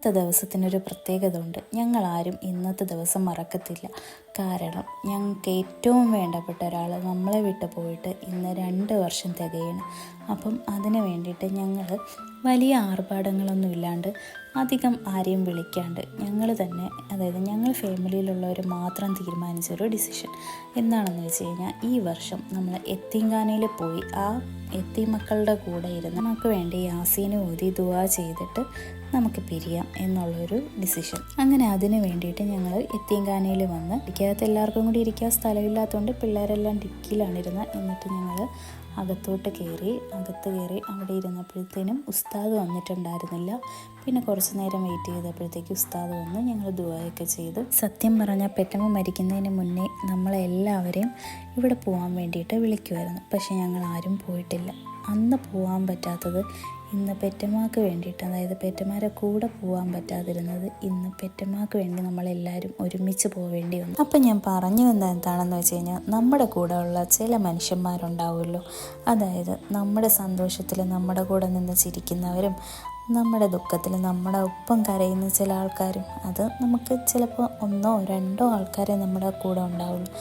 ഇന്നത്തെ ദിവസത്തിനൊരു പ്രത്യേകത ഉണ്ട്. ഞങ്ങളാരും ഇന്നത്തെ ദിവസം മറക്കത്തില്ല. കാരണം ഞങ്ങൾക്ക് ഏറ്റവും വേണ്ടപ്പെട്ട ഒരാൾ നമ്മളെ വിട്ട് പോയിട്ട് ഇന്ന് 2 വർഷം തികയാണ്. അപ്പം അതിന് വേണ്ടിയിട്ട് ഞങ്ങൾ വലിയ ആർഭാടങ്ങളൊന്നും ഇല്ലാണ്ട് അധികം ആരെയും വിളിക്കാണ്ട് ഞങ്ങൾ തന്നെ, അതായത് ഞങ്ങൾ ഫാമിലിയിലുള്ളവർ മാത്രം തീരുമാനിച്ചൊരു ഡിസിഷൻ എന്താണെന്ന് വെച്ച് കഴിഞ്ഞാൽ, ഈ വർഷം നമ്മൾ യത്തീംഖാനയിൽ പോയി ആ യത്തീം മക്കളുടെ കൂടെ ഇരുന്ന് നമുക്ക് വേണ്ടി യാസീന് ഓതി ദുആ ചെയ്തിട്ട് നമുക്ക് പിരിയാം എന്നുള്ളൊരു ഡിസിഷൻ. അങ്ങനെ അതിന് വേണ്ടിയിട്ട് ഞങ്ങൾ യത്തീംഖാനയിൽ വന്ന് ഡിക്കിക്കകത്ത് എല്ലാവർക്കും കൂടി ഇരിക്കാൻ സ്ഥലമില്ലാത്തതുകൊണ്ട് പിള്ളേരെല്ലാം ഡിക്കിയിലാണ് ഇരുന്നത്. എന്നിട്ട് ഞങ്ങൾ അകത്ത് കയറി അവിടെ ഇരുന്നപ്പോഴത്തേനും ഉസ്താദ് വന്നിട്ടുണ്ടായിരുന്നില്ല. പിന്നെ കുറച്ച് നേരം വെയിറ്റ് ചെയ്തപ്പോഴത്തേക്ക് ഉസ്താദ് വന്ന് ഞങ്ങൾ ദുആയൊക്കെ ചെയ്തു. സത്യം പറഞ്ഞാൽ പെറ്റമ്മ മരിക്കുന്നതിന് മുന്നേ നമ്മളെല്ലാവരെയും ഇവിടെ പോകാൻ വേണ്ടിയിട്ട് വിളിക്കുമായിരുന്നു. പക്ഷേ ഞങ്ങൾ ആരും പോയിട്ടില്ല. അന്ന് പോകാൻ പറ്റാത്തത് ഇന്ന് പെറ്റമ്മക്ക് വേണ്ടിയിട്ട്, അതായത് പെറ്റമാരെ കൂടെ പോകാൻ പറ്റാതിരുന്നത് ഇന്ന് പെറ്റമ്മക്ക് വേണ്ടി നമ്മളെല്ലാവരും ഒരുമിച്ച് പോവേണ്ടി വന്നു. അപ്പം ഞാൻ പറഞ്ഞു വന്നത് എന്താണെന്ന് വെച്ച് കഴിഞ്ഞാൽ, നമ്മുടെ കൂടെ ഉള്ള ചില മനുഷ്യന്മാരുണ്ടാവുമല്ലോ, അതായത് നമ്മുടെ സന്തോഷത്തിൽ നമ്മുടെ കൂടെ നിന്ന് ചിരിക്കുന്നവരും നമ്മുടെ ദുഃഖത്തിൽ നമ്മുടെ ഒപ്പം കരയുന്ന ചില ആൾക്കാരും. അത് നമുക്ക് ചിലപ്പോൾ 1 or 2 ആൾക്കാരെ നമ്മുടെ കൂടെ ഉണ്ടാവുള്ളൂ.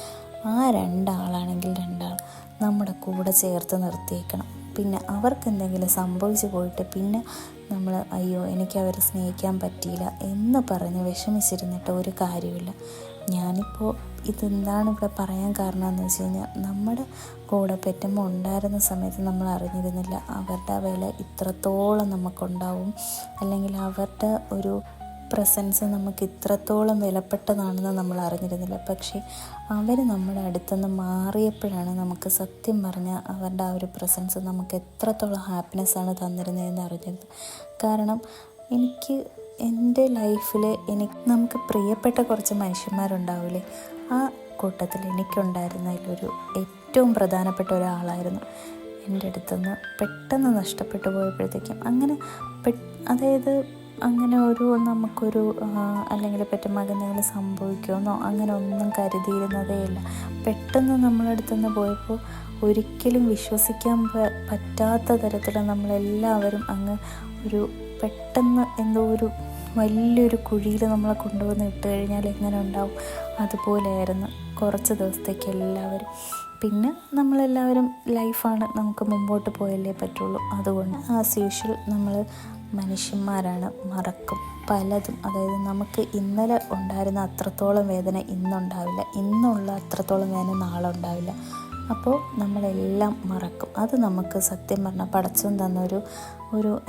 ആ 2 ആളാണെങ്കിൽ 2 ആൾ നമ്മുടെ കൂടെ ചേർത്ത് നിർത്തിയേക്കണം. പിന്നെ അവർക്ക് എന്തെങ്കിലും സംഭവിച്ചു പോയിട്ട് പിന്നെ നമ്മൾ അയ്യോ എനിക്ക് അവരെ സ്നേഹിക്കാൻ പറ്റിയില്ല എന്ന് പറഞ്ഞ് വിഷമിച്ചിരുന്നിട്ട് ഒരു കാര്യമില്ല. ഞാനിപ്പോൾ ഇതെന്താണ് ഇവിടെ പറയാൻ കാരണം എന്ന് വെച്ച് കഴിഞ്ഞാൽ, നമ്മുടെ കൂടെ പെറ്റമ്മ ഉണ്ടായിരുന്ന സമയത്ത് നമ്മൾ അറിഞ്ഞിരുന്നില്ല അവരുടെ വില ഇത്രത്തോളം നമുക്കുണ്ടാവും, അല്ലെങ്കിൽ അവരുടെ ഒരു പ്രസൻസ് നമുക്ക് ഇത്രത്തോളം വിലപ്പെട്ടതാണെന്ന് നമ്മൾ അറിഞ്ഞിരുന്നില്ല. പക്ഷേ അവർ നമ്മുടെ അടുത്തുനിന്ന് മാറിയപ്പോഴാണ് നമുക്ക് സത്യം പറഞ്ഞാൽ അവരുടെ ആ ഒരു പ്രസൻസ് നമുക്ക് എത്രത്തോളം ഹാപ്പിനെസ്സാണ് തന്നിരുന്നതെന്ന് അറിഞ്ഞത്. കാരണം എനിക്ക് എൻ്റെ ലൈഫിൽ നമുക്ക് പ്രിയപ്പെട്ട കുറച്ച് മനുഷ്യന്മാരുണ്ടാവില്ലേ, ആ കൂട്ടത്തിൽ എനിക്കുണ്ടായിരുന്നതിലൊരു ഏറ്റവും പ്രധാനപ്പെട്ട ഒരാളായിരുന്നു എൻ്റെ അടുത്തുനിന്ന് പെട്ടെന്ന് നഷ്ടപ്പെട്ടു പോയപ്പോഴത്തേക്കും. അതായത് അങ്ങനെ നമുക്കൊരു അല്ലെങ്കിൽ പെറ്റമ്മക്ക് എന്തെങ്കിലും സംഭവിക്കുമെന്നോ അങ്ങനെ ഒന്നും കരുതിയിരുന്നതേ ഇല്ല. പെട്ടെന്ന് നമ്മളടുത്തുനിന്ന് പോയപ്പോൾ ഒരിക്കലും വിശ്വസിക്കാൻ പറ്റാത്ത തരത്തിൽ നമ്മളെല്ലാവരും അങ്ങ് പെട്ടെന്ന് എന്തോ ഒരു വലിയൊരു കുഴിയിൽ നമ്മളെ കൊണ്ടുവന്ന് ഇട്ട് കഴിഞ്ഞാൽ എങ്ങനെ ഉണ്ടാവും, അതുപോലെയായിരുന്നു കുറച്ച് ദിവസത്തേക്ക് എല്ലാവരും. പിന്നെ നമ്മളെല്ലാവരും ലൈഫാണ്, നമുക്ക് മുമ്പോട്ട് പോയല്ലേ പറ്റുള്ളൂ. അതുകൊണ്ട് ആസ് യൂഷ്വൽ നമ്മൾ മനുഷ്യന്മാരാണ്, മറക്കും പലതും. അതായത് നമുക്ക് ഇന്നലെ ഉണ്ടായിരുന്ന അത്രത്തോളം വേദന ഇന്നുണ്ടാവില്ല, ഇന്നുള്ള അത്രത്തോളം വേദന നാളെ ഉണ്ടാവില്ല. അപ്പോൾ നമ്മളെല്ലാം മറക്കും. അത് നമുക്ക് സത്യം പറഞ്ഞാൽ പടച്ചോൻ തന്നൊരു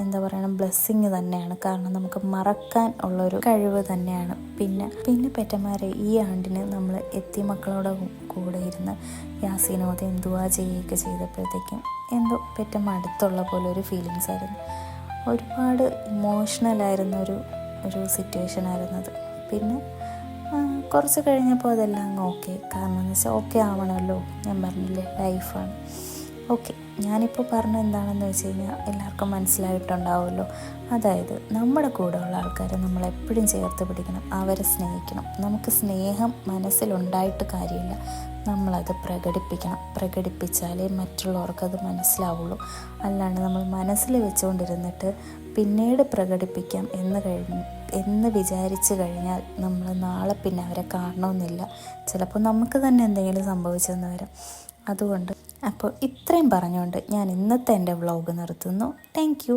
എന്താ പറയുക ബ്ലെസ്സിങ് തന്നെയാണ്. കാരണം നമുക്ക് മറക്കാൻ ഉള്ളൊരു കഴിവ് തന്നെയാണ്. പിന്നെ പെറ്റമാരെ ഈ ആണ്ടിന് നമ്മൾ യത്തീം മക്കളോടെ കൂടെ ഇരുന്ന് യാസീനോദയും ദുആ ചെയ്യുകയൊക്കെ ചെയ്തപ്പോഴത്തേക്കും എന്തോ പെറ്റമ്മ അടുത്തുള്ള പോലെ ഒരു ഫീലിങ്സ് ആയിരുന്നു. ഒരുപാട് ഇമോഷണലായിരുന്ന ഒരു സിറ്റുവേഷൻ ആയിരുന്നത്. പിന്നെ കുറച്ച് കഴിഞ്ഞപ്പോൾ അതെല്ലാം അങ്ങ് ഓക്കെ. കാരണം എന്ന് വെച്ചാൽ ഓക്കെ ആവണമല്ലോ, ഞാൻ പറഞ്ഞില്ലേ ലൈഫാണ്. ഓക്കെ, ഞാനിപ്പോൾ പറഞ്ഞ എന്താണെന്ന് വെച്ച് കഴിഞ്ഞാൽ എല്ലാവർക്കും മനസ്സിലായിട്ടുണ്ടാവുമല്ലോ. അതായത് നമ്മുടെ കൂടെയുള്ള ആൾക്കാരെ നമ്മളെപ്പോഴും ചേർത്ത് പിടിക്കണം, അവരെ സ്നേഹിക്കണം. നമുക്ക് സ്നേഹം മനസ്സിലുണ്ടായിട്ട് കാര്യമില്ല, നമ്മളത് പ്രകടിപ്പിക്കണം. പ്രകടിപ്പിച്ചാലേ മറ്റുള്ളവർക്കത് മനസ്സിലാവുള്ളൂ. അല്ലാണ്ട് നമ്മൾ മനസ്സിൽ വെച്ചുകൊണ്ടിരുന്നിട്ട് പിന്നീട് പ്രകടിപ്പിക്കാം എന്ന് വിചാരിച്ചു കഴിഞ്ഞാൽ നമ്മൾ നാളെ പിന്നെ അവരെ കാണണമെന്നില്ല. ചിലപ്പോൾ നമുക്ക് തന്നെ എന്തെങ്കിലും സംഭവിച്ചെന്ന് വരാം. അതുകൊണ്ട് അപ്പോൾ ഇത്രയും പറഞ്ഞുകൊണ്ട് ഞാൻ ഇന്നത്തെ എൻ്റെ വ്ളോഗ് നിർത്തുന്നു. Thank you.